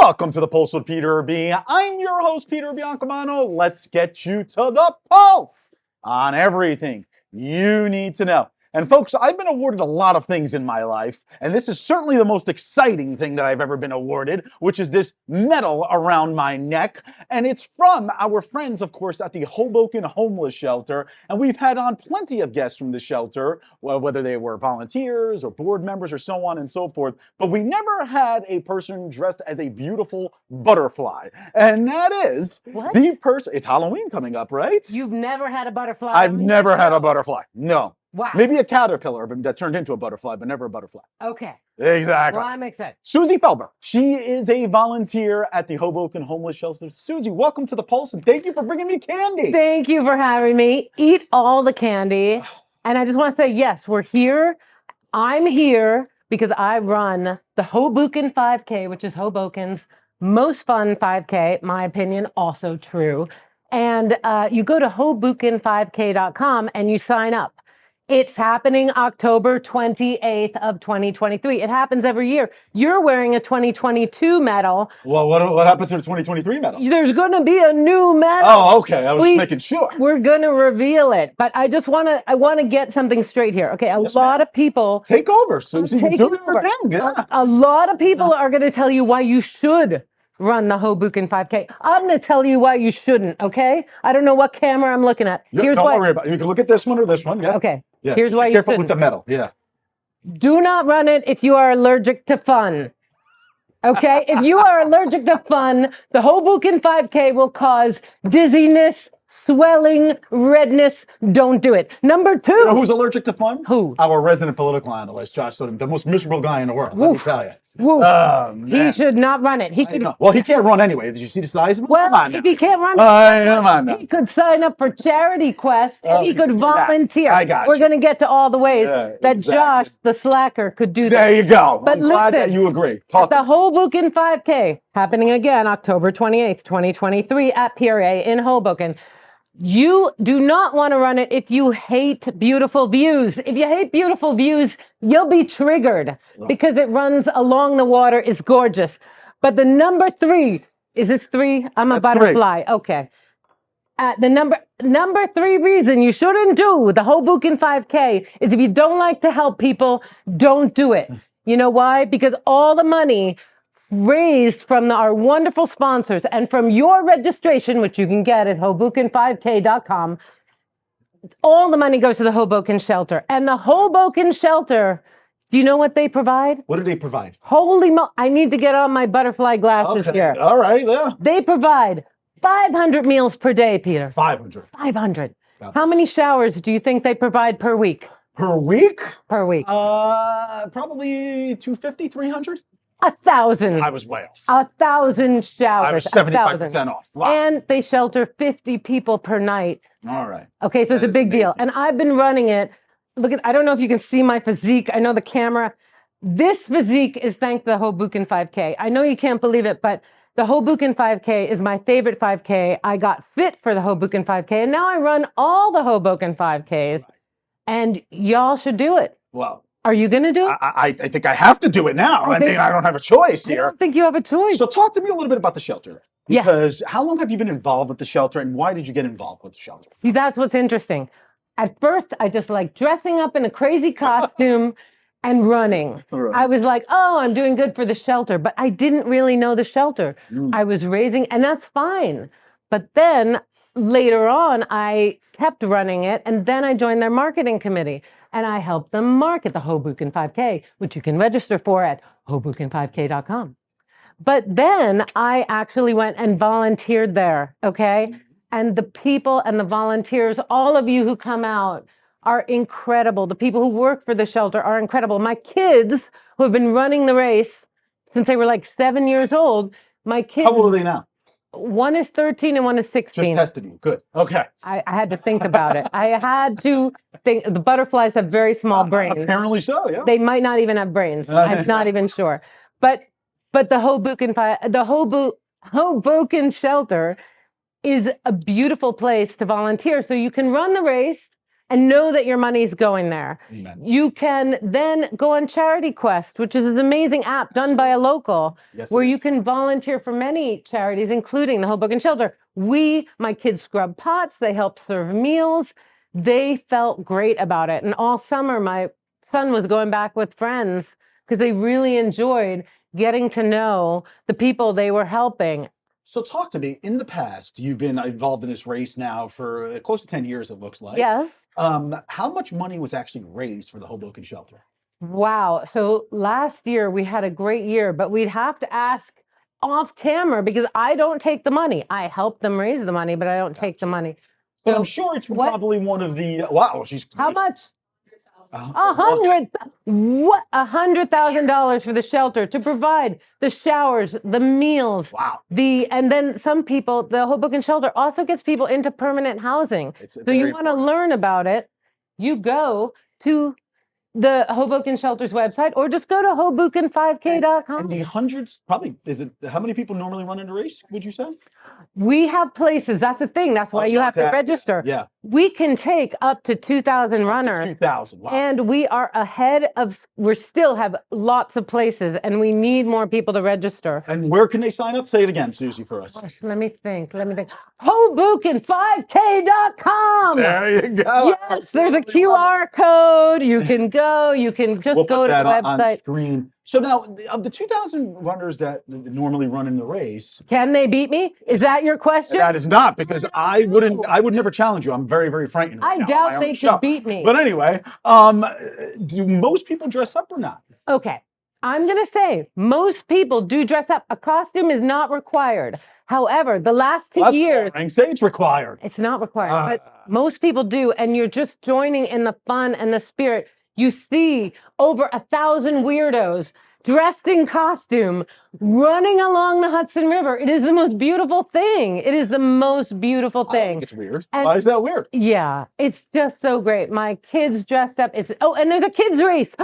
Welcome to the Pulse with Peter B. I'm your host, Peter Biancamano. Let's get you to the pulse on everything you need to know. And folks, I've been awarded a lot of things in my life, and this is certainly the most exciting thing that I've ever been awarded, which is this medal around my neck. And it's from our friends, of course, at the Hoboken Homeless Shelter. And we've had on plenty of guests from the shelter, whether they were volunteers or board members or so on and so forth. But we never had a person dressed as a beautiful butterfly. And that is the person. It's Halloween coming up, right? You've never had a butterfly? I've never had a butterfly. No. Wow. Maybe a caterpillar that turned into a butterfly, but never a butterfly. Okay. Exactly. Well, I'm excited. Susie Felber. She is a volunteer at the Hoboken Homeless Shelter. Susie, welcome to the Pulse, and thank you for bringing me candy. Thank you for having me. Eat all the candy. And I just want to say, yes, we're here. I'm here because I run the Hobooken 5K, which is Hoboken's most fun 5K, my opinion, also true. And you go to Hobooken5k.com and you sign up. It's happening October 28th of 2023. It happens every year. You're wearing a 2022 medal. Well, what happened to the 2023 medal? There's going to be a new medal. Oh, okay. I was just making sure. We're going to reveal it, but I want to get something straight here. Okay, a lot of people take over, Susie. You're doing your thing. Yeah. A lot of people are going to tell you why you should run the Hobooken 5K. I'm going to tell you why you shouldn't, okay? I don't know what camera I'm looking at. Don't worry about it. You can look at this one or this one, yes? Okay. Yeah. Here's why you careful shouldn't. with the medal, yeah. Do not run it if you are allergic to fun. Okay? If you are allergic to fun, the Hobooken 5K will cause dizziness, swelling, redness. Don't do it. Number two. You know who's allergic to fun? Who? Our resident political analyst, Josh Sotomayor, the most miserable guy in the world, let me tell you. He should not run it. He could. Well, he can't run anyway. Did you see the size of him? Well, come on now. if he can't run, come on now. He could sign up for Charity Quest and he could volunteer. I got We're going to get to all the ways that exactly. Josh, the slacker, could do that. There you go. But I'm glad that you agree. At the Hoboken 5K, happening again October 28th, 2023 at Pier A in Hoboken. You do not want to run it if you hate beautiful views. If you hate beautiful views, you'll be triggered because it runs along the water. It's gorgeous. But the number three, is this three? I'm a butterfly. Okay. The number three reason you shouldn't do the Hoboken 5K is if you don't like to help people, don't do it. You know why? Because all the money raised from our wonderful sponsors and from your registration, which you can get at Hobooken5k.com, all the money goes to the Hoboken Shelter. And the Hoboken Shelter, do you know what they provide? What do they provide? Holy mo! I need to get on my butterfly glasses here. All right, yeah. They provide 500 meals per day, Peter. 500. 500. How many showers do you think they provide per week? Per week? Per week. Probably 250, 300. 1,000. I was way off. 1,000 showers. I was 75% off. Wow. And they shelter 50 people per night. All right. Okay, so it's a big deal. And I've been running it. Look at, I don't know if you can see my physique. I know the camera. This physique is thanks to the Hoboken 5K. I know you can't believe it, but the Hoboken 5K is my favorite 5K. I got fit for the Hoboken 5K, and now I run all the Hoboken 5Ks. And y'all should do it. Well, are you going to do it? I think I have to do it now. I mean, I don't have a choice here. I don't think you have a choice. So talk to me a little bit about the shelter. Because how long have you been involved with the shelter, and why did you get involved with the shelter? See, that's what's interesting. At first, I just like dressing up in a crazy costume and running. Right. I was like, oh, I'm doing good for the shelter. But I didn't really know the shelter. I was raising, and that's fine. But then later on, I kept running it, and then I joined their marketing committee. And I helped them market the Hoboken 5K, which you can register for at Hobooken5k.com. But then I actually went and volunteered there, okay? And the people and the volunteers, all of you who come out are incredible. The people who work for the shelter are incredible. My kids, who have been running the race since they were like 7 years old, my kids— How old are they now? One is 13 and one is 16. Just tested you. Good. Okay. I had to think about it. I had to think. The butterflies have very small brains. Apparently so, yeah. They might not even have brains. I'm not even sure. But the Hoboken Shelter is a beautiful place to volunteer. So you can run the race. and know that your money's going there. Amen. You can then go on Charity Quest, which is this amazing app done by a local, Yes, where it you is. can volunteer for many charities, including the Hoboken Shelter. My kids scrub pots, they help serve meals. They felt great about it. And all summer, my son was going back with friends because they really enjoyed getting to know the people they were helping. So talk to me. In the past, you've been involved in this race now for close to 10 years, it looks like. Yes. How much money was actually raised for the Hoboken shelter? Wow. So last year we had a great year, but we'd have to ask off camera because I don't take the money. I help them raise the money, but I don't take the money. But So I'm sure it's what- probably one of the, wow, she's how much? well, $100,000 for the shelter to provide the showers, the meals, wow. and then some people, the Hoboken shelter also gets people into permanent housing. It's So very you want to learn about it, you go to the Hoboken Shelter's website or just go to Hobooken5k.com. And the hundreds, probably, how many people normally run in a race, would you say? We have places. That's the thing. That's why you have to register. Yeah. We can take up to 2,000 runners. 2,000, wow. And we are we still have lots of places and we need more people to register. And where can they sign up? Say it again, Susie, for us. Gosh, let me think. Hobooken5k.com. There you go. Yes, there's a QR code. You can go. You can just We'll go put to the that on website. screen. So now, of the 2,000 runners that normally run in the race, Can they beat me? Is that your question? that is not, because I would never challenge you. I'm very, very frightened. I right now on doubt my they own could show. beat me. But anyway, do most people dress up or not? Okay, I'm going to say most people do dress up. A costume is not required. However, the last 2 years, Boring. Say it's required. it's not required, but most people do. And you're just joining in the fun and the spirit. You see over 1,000 weirdos dressed in costume running along the Hudson River. It is the most beautiful thing. It is the most beautiful I don't thing. think it's weird. And- Why is that weird? Yeah, it's just so great. My kids dressed up. And there's a kids race.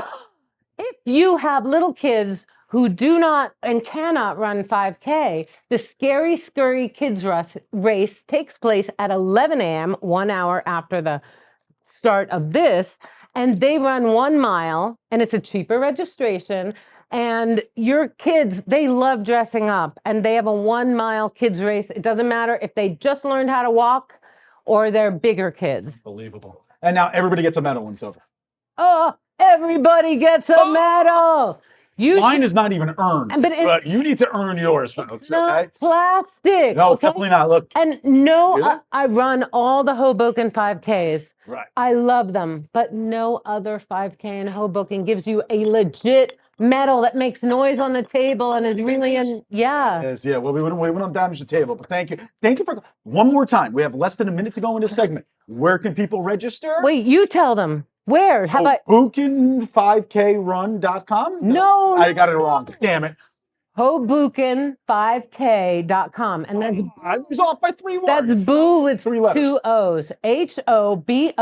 If you have little kids who do not and cannot run 5K, the Scary Scurry Kids race takes place at 11 a.m., 1 hour after the start of this. And they run 1 mile, and it's a cheaper registration. And your kids, they love dressing up, and they have a 1 mile kids race. It doesn't matter if they just learned how to walk or they're bigger kids. Unbelievable. And now everybody gets a medal when it's over. Oh, everybody gets a medal. Mine is not even earned, but you need to earn yours, folks. It's not Okay? plastic. No, okay? definitely not. Look. And I run all the Hoboken 5Ks. Right. I love them, but no other 5K in Hoboken gives you a legit medal that makes noise on the table and is really Yes, yeah. Well, we wouldn't damage the table, but thank you. Thank you for one more time. We have less than a minute to go in this segment. Where can people register? Wait, you tell them. Where? How about Hobooken5krun.com? No, I got it wrong. Damn it. Hobooken5k.com. And that's I was off by 3 words. That's boo with 3 letters. 2 O's. HOBOOKEN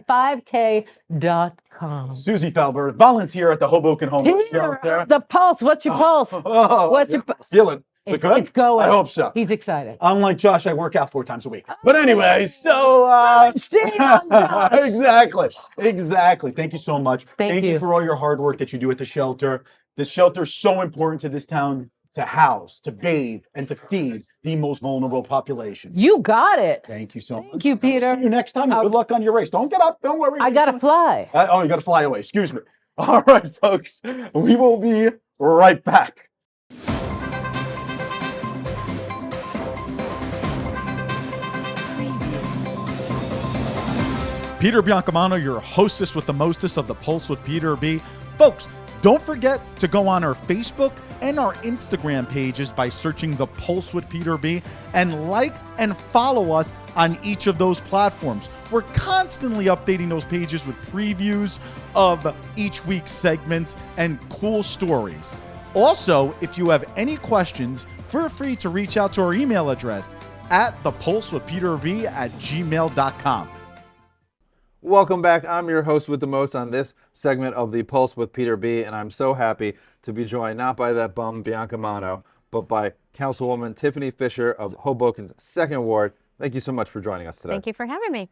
5k.com. Susie Felber, volunteer at the Hoboken Homeless Shelter. The pulse. What's your pulse? What's your feel it? Is it good? It's going. I hope so. He's excited. Unlike Josh, I work out 4 times a week. But anyway, so Shame on Josh. exactly. Thank you so much. Thank you for all your hard work that you do at the shelter. The shelter is so important to this town to house, to bathe, and to feed the most vulnerable population. You got it. Thank you so much. Thank you, Peter. See you next time. Good luck on your race. Don't get up. Don't worry. I gotta fly. You gotta fly away. Excuse me. All right, folks. We will be right back. Peter Biancamano, your hostess with the mostest of the Pulse with Peter B. Folks, don't forget to go on our Facebook and our Instagram pages by searching The Pulse with Peter B. and like and follow us on each of those platforms. We're constantly updating those pages with previews of each week's segments and cool stories. Also, if you have any questions, feel free to reach out to our email address at thepulsewithpeterb@gmail.com. Welcome back. I'm your host with the most on this segment of The Pulse with Peter B. And I'm so happy to be joined not by that bum Biancamano, but by Councilwoman Tiffanie Fisher of Hoboken's 2nd Ward. Thank you so much for joining us today. Thank you for having me.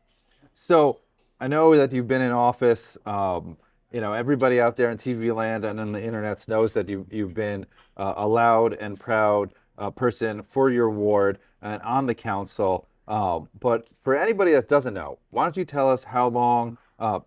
So I know that you've been in office. Everybody out there in TV land and on the internet knows that you've been a loud and proud person for your ward and on the council. But for anybody that doesn't know, why don't you tell us how long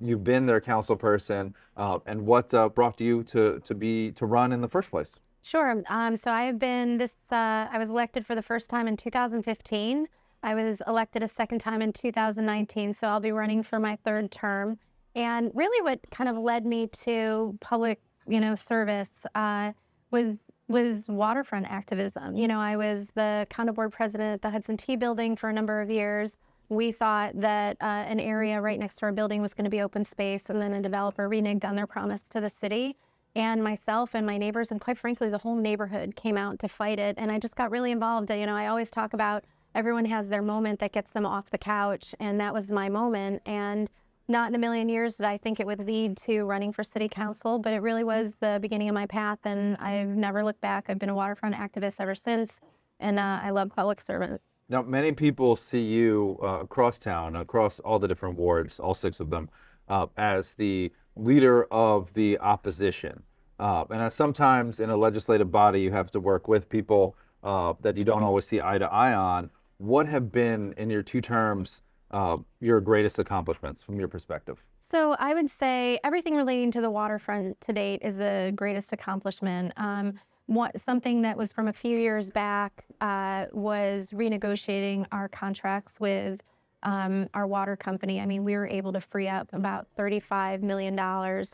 you've been their council person and what brought you to run in the first place? Sure. So I have been I was elected for the first time in 2015. I was elected a second time in 2019, so I'll be running for my third term. And really what kind of led me to public, service was waterfront activism. I was the county board president at the Hudson Tea building for a number of years. We thought that an area right next to our building was going to be open space, and then a developer reneged on their promise to the city. And myself and my neighbors, and quite frankly, the whole neighborhood came out to fight it. And I just got really involved. I always talk about everyone has their moment that gets them off the couch, and that was my moment. And not in a million years did I think it would lead to running for city council, but it really was the beginning of my path, and I've never looked back. I've been a waterfront activist ever since, and I love public service. Now, many people see you across town, across all the different wards, all 6 of them, as the leader of the opposition. And sometimes in a legislative body, you have to work with people that you don't always see eye to eye on. What have been, in your 2 terms, your greatest accomplishments from your perspective? So I would say everything relating to the waterfront to date is a greatest accomplishment. Something that was from a few years back was renegotiating our contracts with our water company. I mean, we were able to free up about $35 million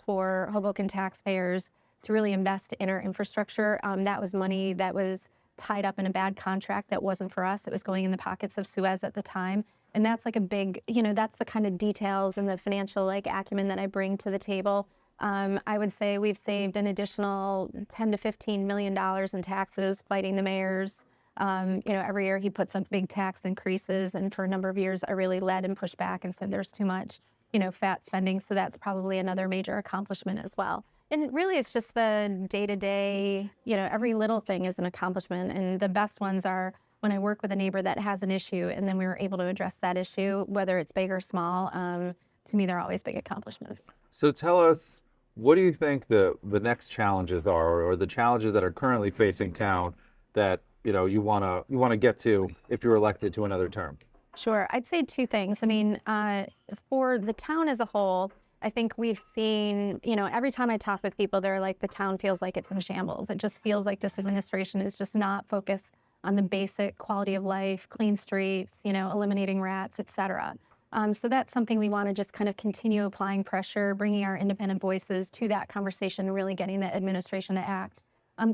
for Hoboken taxpayers to really invest in our infrastructure. That was money that was tied up in a bad contract that wasn't for us. It was going in the pockets of Suez at the time. And that's like a big, that's the kind of details and the financial acumen that I bring to the table. I would say we've saved an additional $10 to $15 million in taxes fighting the mayors. Every year he puts up big tax increases, and for a number of years I really led and pushed back and said there's too much, fat spending. So that's probably another major accomplishment as well. And really it's just the day-to-day, every little thing is an accomplishment, and the best ones are when I work with a neighbor that has an issue and then we were able to address that issue, whether it's big or small. To me, they're always big accomplishments. So tell us, what do you think the next challenges are, or the challenges that are currently facing town that you want to get to if you're elected to another term? Sure, I'd say 2 things. I mean, for the town as a whole, I think we've seen, every time I talk with people, they're like, the town feels like it's in shambles. It just feels like this administration is just not focused on the basic quality of life, clean streets, eliminating rats, et cetera. So that's something we want to just kind of continue applying pressure, bringing our independent voices to that conversation, and really getting the administration to act.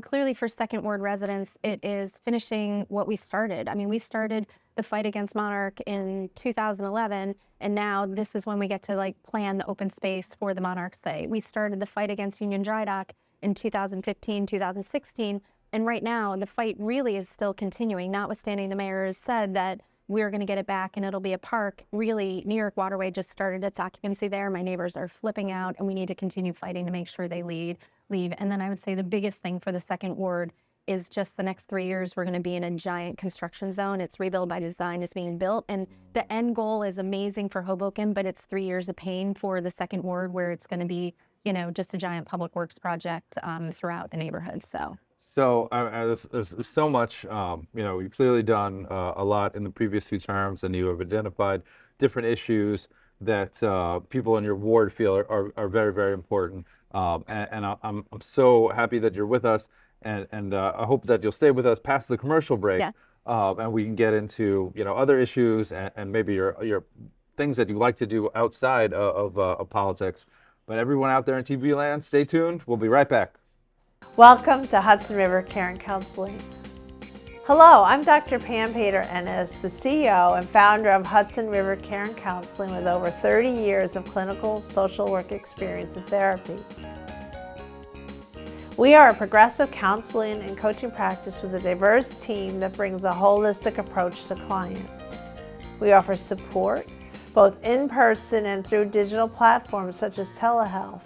Clearly for Second Ward residents, it is finishing what we started. I mean, we started the fight against Monarch in 2011, and now this is when we get to plan the open space for the Monarch site. We started the fight against Union Dry Dock in 2015, 2016, and right now the fight really is still continuing, notwithstanding the mayor has said that we're going to get it back and it'll be a park. Really, New York Waterway just started its occupancy there. My neighbors are flipping out, and we need to continue fighting to make sure they leave. And then I would say the biggest thing for the Second Ward is just the next 3 years, we're going to be in a giant construction zone. It's rebuild by design is being built, and the end goal is amazing for Hoboken, but it's 3 years of pain for the Second Ward, where it's going to be, just a giant public works project throughout the neighborhood. So there's so much, you've clearly done a lot in the previous 2 terms, and you have identified different issues that people in your ward feel are very, very important. And I'm so happy that you're with us, and I hope that you'll stay with us past the commercial break, Yeah. And we can get into other issues and maybe your things that you like to do outside of politics. But everyone out there in TV land, stay tuned. We'll be right back. Welcome to Hudson River Care and Counseling. Hello, I'm Dr. Pam Pater-Ennis, the CEO and founder of Hudson River Care and Counseling, with over 30 years of clinical social work experience and therapy. We are a progressive counseling and coaching practice with a diverse team that brings a holistic approach to clients. We offer support both in person and through digital platforms such as telehealth.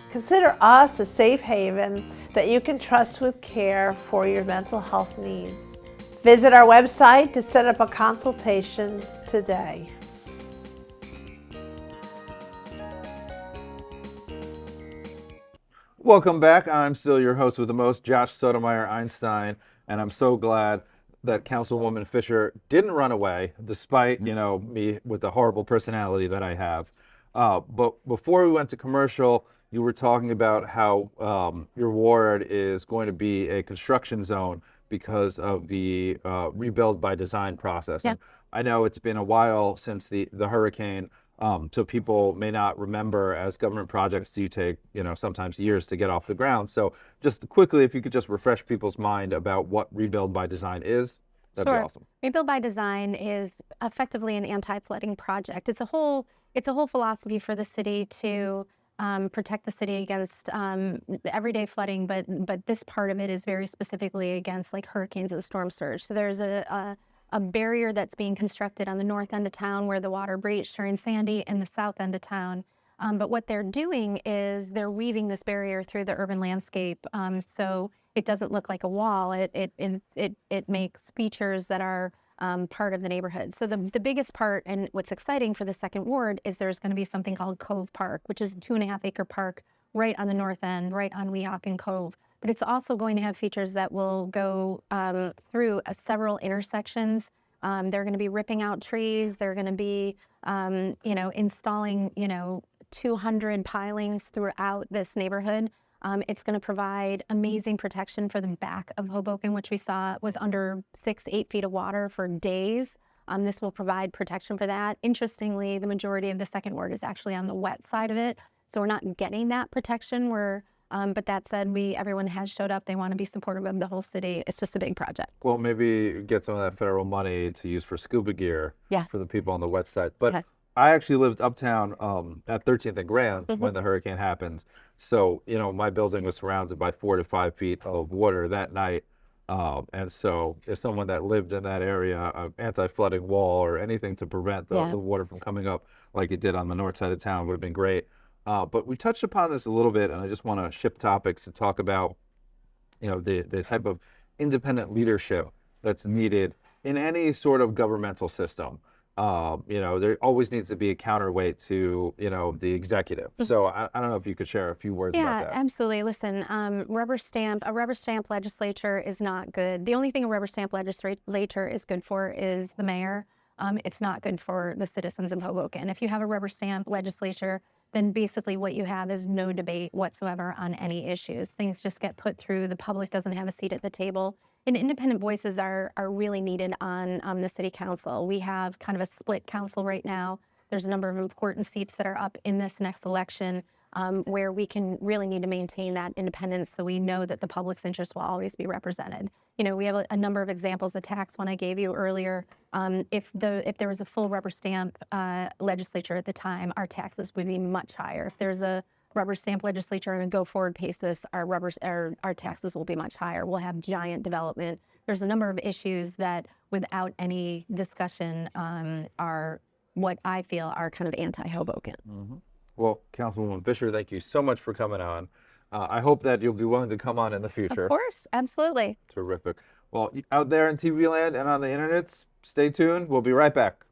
Consider us a safe haven that you can trust with care for your mental health needs. Visit our website to set up a consultation today. Welcome back. I'm still your host with the most, Josh Sotomayor Einstein, and I'm so glad that Councilwoman Fisher didn't run away, despite me with the horrible personality that I have. But before we went to commercial, you were talking about how your ward is going to be a construction zone because of the rebuild by design process. Yeah. And I know it's been a while since the hurricane. So people may not remember, as government projects do take, sometimes years to get off the ground. So just quickly, if you could just refresh people's mind about what Rebuild by Design is, that'd be awesome. Rebuild by Design is effectively an anti-flooding project. It's a whole philosophy for the city to protect the city against everyday flooding, but this part of it is very specifically against like hurricanes and storm surge. So there's a barrier that's being constructed on the north end of town where the water breached during Sandy, and the south end of town. But what they're doing is they're weaving this barrier through the urban landscape, so it doesn't look like a wall. It makes features that are part of the neighborhood. So the biggest part, and what's exciting for the second ward, is there's going to be something called Cove Park, which is a 2.5-acre park right on the north end, right on Weehawken Cove. But it's also going to have features that will go through several intersections. They're going to be ripping out trees. They're going to be, installing, 200 pilings throughout this neighborhood. It's going to provide amazing protection for the back of Hoboken, which we saw was under 6-8 feet of water for days. This will provide protection for that. Interestingly, the majority of the second ward is actually on the wet side of it, so we're not getting that protection. But that said, everyone has showed up. They want to be supportive of the whole city. It's just a big project. Well, maybe get some of that federal money to use for scuba gear for the people on the wet side. But I actually lived uptown at 13th and Grand when the hurricane happened. So, my building was surrounded by 4 to 5 feet of water that night. And so if someone that lived in that area, an anti-flooding wall or anything to prevent the water from coming up like it did on the north side of town would have been great. But we touched upon this a little bit, and I just want to shift topics to talk about, the type of independent leadership that's needed in any sort of governmental system. There always needs to be a counterweight to, the executive. So I don't know if you could share a few words about that. Yeah, absolutely. Listen, a rubber stamp legislature is not good. The only thing a rubber stamp legislature is good for is the mayor. It's not good for the citizens of Hoboken. If you have a rubber stamp legislature, then basically what you have is no debate whatsoever on any issues. Things just get put through. The public doesn't have a seat at the table. And independent voices are really needed on the city council. We have kind of a split council right now. There's a number of important seats that are up in this next election where we can really need to maintain that independence so we know that the public's interest will always be represented. We have a number of examples. The tax one I gave you earlier, if there was a full rubber stamp legislature at the time, our taxes would be much higher. If there's a rubber stamp legislature on a go-forward basis, our taxes will be much higher. We'll have giant development. There's a number of issues that, without any discussion, are what I feel are kind of anti-Hoboken. Mm-hmm. Well, Councilwoman Fisher, thank you so much for coming on. I hope that you'll be willing to come on in the future. Of course, absolutely. Terrific. Well, out there in TV land and on the internet, stay tuned. We'll be right back.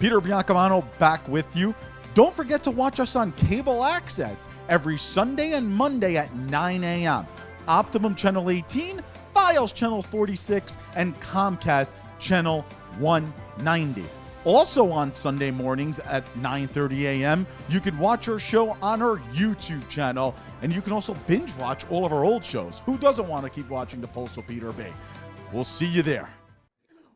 Peter Biancamano back with you. Don't forget to watch us on cable access every Sunday and Monday at 9 a.m. Optimum Channel 18, Files Channel 46, and Comcast Channel 190. Also on Sunday mornings at 9:30 a.m., you can watch our show on our YouTube channel, and you can also binge watch all of our old shows. Who doesn't want to keep watching The Pulse with Peter B? We'll see you there.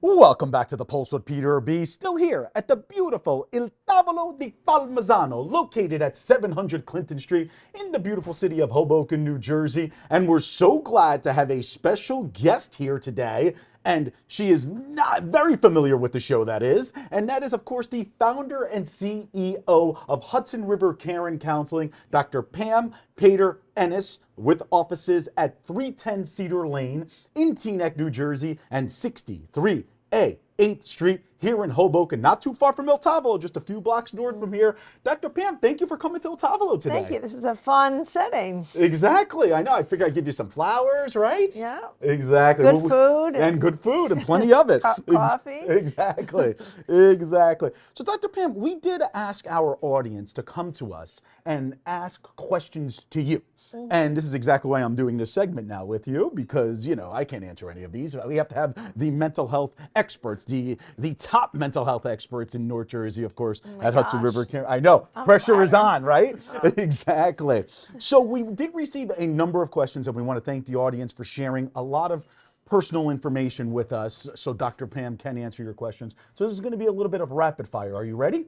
Welcome back to The Pulse with Peter B. Still here at the beautiful Il Tavolo di Palmisano, located at 700 Clinton Street in the beautiful city of Hoboken, New Jersey. And we're so glad to have a special guest here today. And she is not very familiar with the show, that is. And that is, of course, the founder and CEO of Hudson River Care and Counseling, Dr. Pam Pater-Ennis, with offices at 310 Cedar Lane in Teaneck, New Jersey, and 63 A, 8th Street here in Hoboken, not too far from El Tavolo, just a few blocks north from here. Dr. Pam, thank you for coming to El Tavolo today. Thank you. This is a fun setting. Exactly. I know. I figured I'd give you some flowers, right? Yeah. Exactly. Good food. And good food and plenty of it. Coffee. Exactly. Exactly. So, Dr. Pam, we did ask our audience to come to us and ask questions to you. And this is exactly why I'm doing this segment now with you, because, you know, I can't answer any of these. We have to have the mental health experts, the top mental health experts in North Jersey, of course, at Hudson River. I know, pressure is on, right? Exactly. So we did receive a number of questions, and we want to thank the audience for sharing a lot of personal information with us so Dr. Pam can answer your questions. So this is going to be a little bit of rapid fire. Are you ready?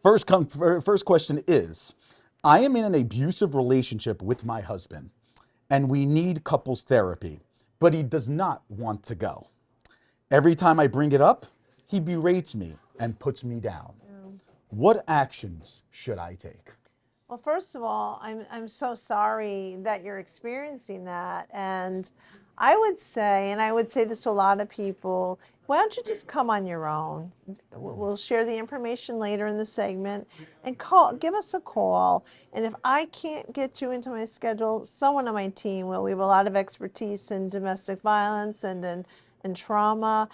First question is, I am in an abusive relationship with my husband, and we need couples therapy, but he does not want to go. Every time I bring it up, he berates me and puts me down. What actions should I take? Well, first of all, I'm so sorry that you're experiencing that. And I would say, and I would say this to a lot of people, why don't you just come on your own? We'll share the information later in the segment and give us a call. And if I can't get you into my schedule, someone on my team will. We have a lot of expertise in domestic violence and in trauma.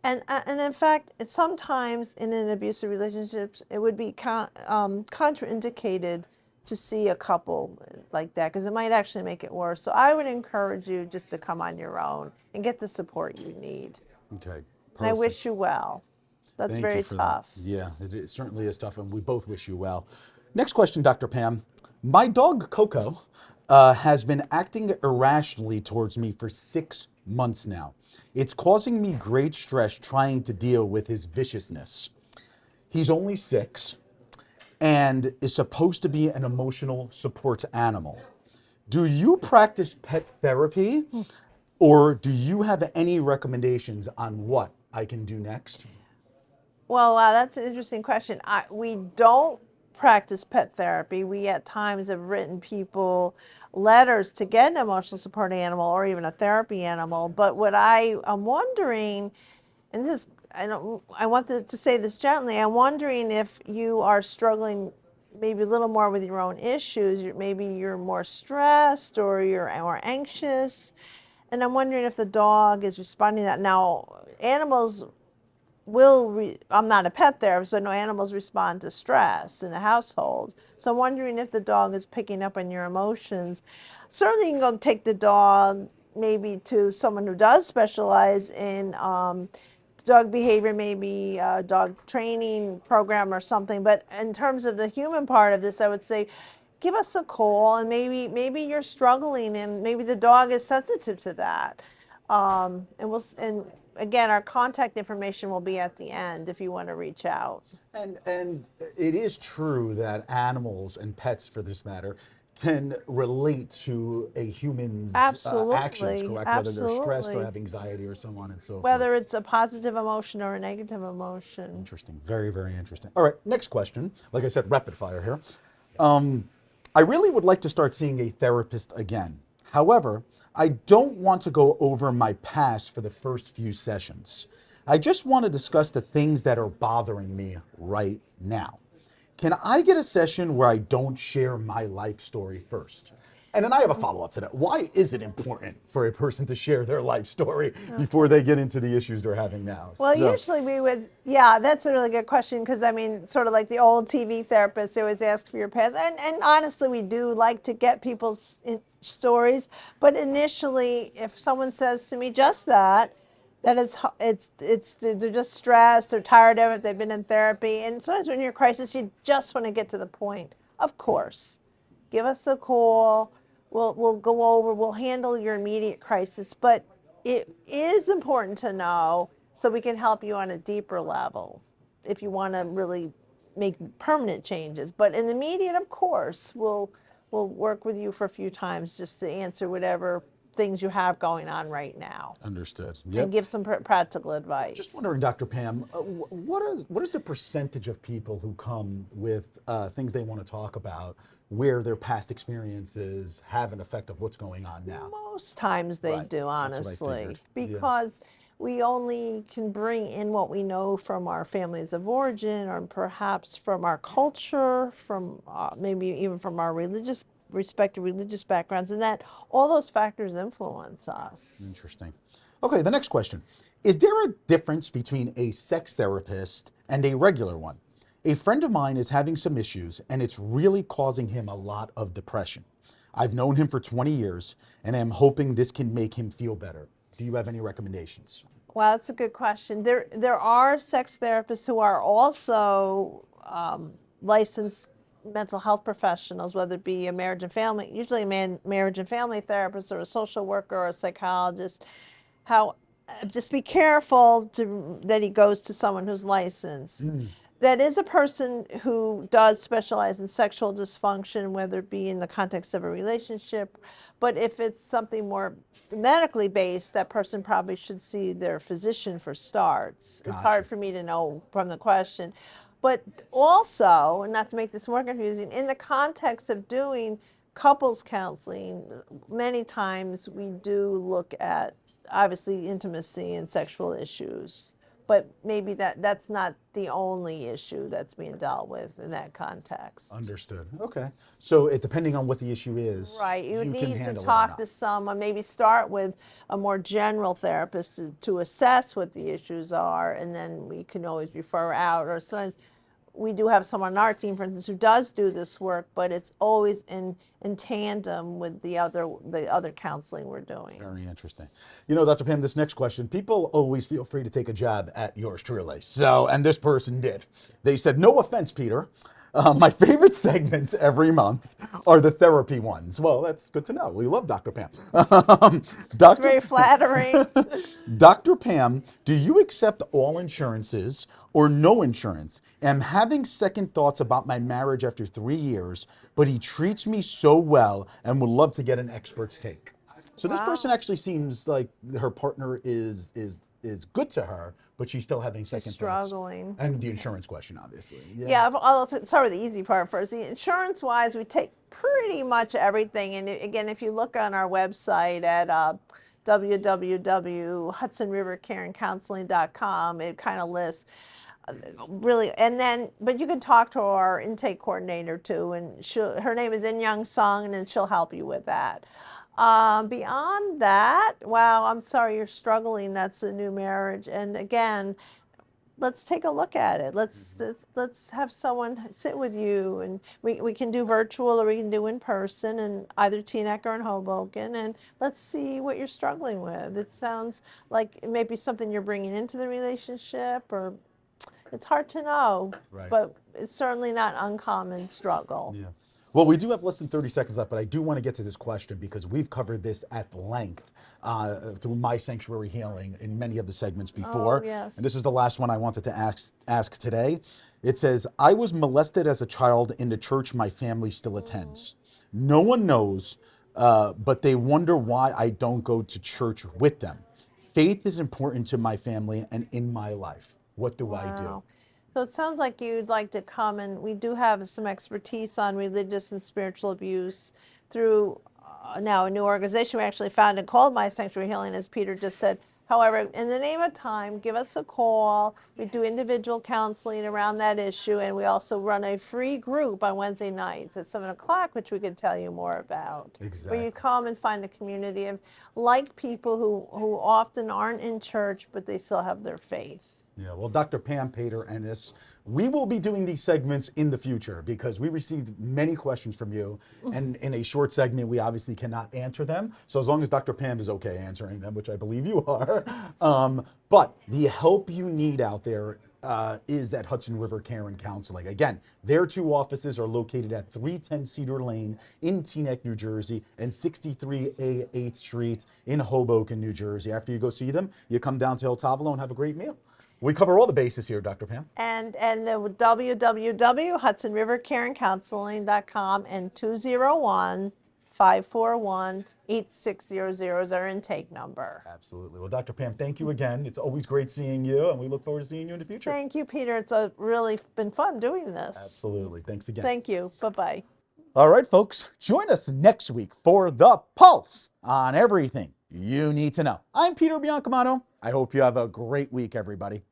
And in fact, sometimes in an abusive relationships, it would be contraindicated to see a couple like that, because it might actually make it worse. So I would encourage you just to come on your own and get the support you need. Okay. And I wish you well. That's Thank very you for tough. that. Yeah, it certainly is tough, and we both wish you well. Next question, Dr. Pam. My dog, Coco, has been acting irrationally towards me for 6 months now. It's causing me great stress trying to deal with his viciousness. He's only 6 and is supposed to be an emotional support animal. Do you practice pet therapy, or do you have any recommendations on what I can do next? Well, wow, that's an interesting question. We don't practice pet therapy. We at times have written people letters to get an emotional support animal or even a therapy animal. But what I'm wondering, and this, I want to say this gently, I'm wondering if you are struggling maybe a little more with your own issues. Maybe you're more stressed or you're more anxious. And I'm wondering if the dog is responding to that. Now, animals I'm not a pet therapist, so I know animals respond to stress in a household. So I'm wondering if the dog is picking up on your emotions. Certainly you can go take the dog maybe to someone who does specialize in dog behavior, maybe a dog training program or something. But in terms of the human part of this, I would say give us a call, and maybe you're struggling and maybe the dog is sensitive to that. And again, our contact information will be at the end if you want to reach out. And it is true that animals and pets, for this matter, can relate to a human's actions, correct? Whether they're stressed or have anxiety or so on and so forth. Whether it's a positive emotion or a negative emotion. Interesting. Very, very interesting. All right, next question. Like I said, rapid fire here. I really would like to start seeing a therapist again. However, I don't want to go over my past for the first few sessions. I just want to discuss the things that are bothering me right now. Can I get a session where I don't share my life story first? And then I have a follow-up to that. Why is it important for a person to share their life story before they get into the issues they're having now? Well, usually we would, yeah, that's a really good question, because I mean, sort of like the old TV therapists, they always ask for your past. And honestly, we do like to get people's stories. But initially, if someone says to me just that they're just stressed, they're tired of it, they've been in therapy. And sometimes when you're in crisis, you just want to get to the point. Of course, give us a call. We'll go over, we'll handle your immediate crisis, but it is important to know so we can help you on a deeper level if you want to really make permanent changes. But in the immediate, of course, we'll work with you for a few times just to answer whatever things you have going on right now. Understood. And give some practical advice. Just wondering, Dr. Pam, what is the percentage of people who come with things they want to talk about where their past experiences have an effect of what's going on now? Most times they do, honestly, because we only can bring in what we know from our families of origin, or perhaps from our culture, from maybe even from our respective religious backgrounds, and that all those factors influence us. Interesting. Okay, the next question. Is there a difference between a sex therapist and a regular one? A friend of mine is having some issues, and it's really causing him a lot of depression. I've known him for 20 years, and I'm hoping this can make him feel better. Do you have any recommendations? Well, that's a good question. There are sex therapists who are also licensed mental health professionals, whether it be a marriage and family, usually a marriage and family therapist, or a social worker, or a psychologist. Just be careful that he goes to someone who's licensed. That is a person who does specialize in sexual dysfunction, whether it be in the context of a relationship. But if it's something more medically based, that person probably should see their physician for starts. It's hard for me to know from the question. But also, and not to make this more confusing, in the context of doing couples counseling, many times we do look at obviously intimacy and sexual issues. But maybe that's not the only issue that's being dealt with in that context. Understood. Okay. So depending on what the issue is, right, you can need to handle it or talk not. to someone, maybe start with a more general therapist to assess what the issues are, and then we can always refer out. Or sometimes we do have someone on our team, for instance, who does do this work, but it's always in tandem with the other counseling we're doing. Very interesting. You know, Dr. Pam, this next question, people always feel free to take a jab at yours truly. So, and this person did. They said, no offense, Peter. My favorite segments every month are the therapy ones. Well, that's good to know. We love Dr. Pam. It's very flattering. Dr. Pam, do you accept all insurances or no insurance? I'm having second thoughts about my marriage after 3 years, but he treats me so well and would love to get an expert's take. So this person actually seems like her partner is good to her, but she's still having second struggling. thoughts. And the insurance question, obviously. Yeah, I'll start with the easy part first. The insurance-wise, we take pretty much everything. And again, if you look on our website at www.hudsonrivercareandcounseling.com, it kind of lists really, and then, but you can talk to our intake coordinator too, and her name is In Young Sung, and she'll help you with that. Beyond that, wow, I'm sorry you're struggling. That's a new marriage. And again, let's take a look at it. Let's have someone sit with you, and we can do virtual or we can do in person, and either Teaneck or in Hoboken, and let's see what you're struggling with. It sounds like it may be something you're bringing into the relationship, or it's hard to know, but it's certainly not uncommon struggle. Yeah. Well, we do have less than 30 seconds left, but I do want to get to this question because we've covered this at length through My Sanctuary Healing in many of the segments before. Oh, yes. And this is the last one I wanted to ask today. It says, I was molested as a child in the church my family still attends. No one knows, but they wonder why I don't go to church with them. Faith is important to my family and in my life. What do I do? So it sounds like you'd like to come, and we do have some expertise on religious and spiritual abuse through now a new organization we actually founded called My Sanctuary Healing, as Peter just said. However, in the name of time, give us a call. We do individual counseling around that issue, and we also run a free group on Wednesday nights at 7 o'clock, which we could tell you more about. Exactly. Where you come and find a community of like people who often aren't in church, but they still have their faith. Yeah, well, Dr. Pam Pater-Ennis, we will be doing these segments in the future because we received many questions from you, and in a short segment, we obviously cannot answer them. So as long as Dr. Pam is okay answering them, which I believe you are, but the help you need out there is at Hudson River Care and Counseling. Again, their two offices are located at 310 Cedar Lane in Teaneck, New Jersey, and 63A 8th Street in Hoboken, New Jersey. After you go see them, you come down to El Tavolo and have a great meal. We cover all the bases here, Dr. Pam. And the www.hudsonrivercareandcounseling.com and 201-541-8600 is our intake number. Absolutely. Well, Dr. Pam, thank you again. It's always great seeing you, and we look forward to seeing you in the future. Thank you, Peter. It's really been fun doing this. Absolutely. Thanks again. Thank you. Bye-bye. All right, folks. Join us next week for The Pulse on everything you need to know. I'm Peter Biancamano. I hope you have a great week, everybody.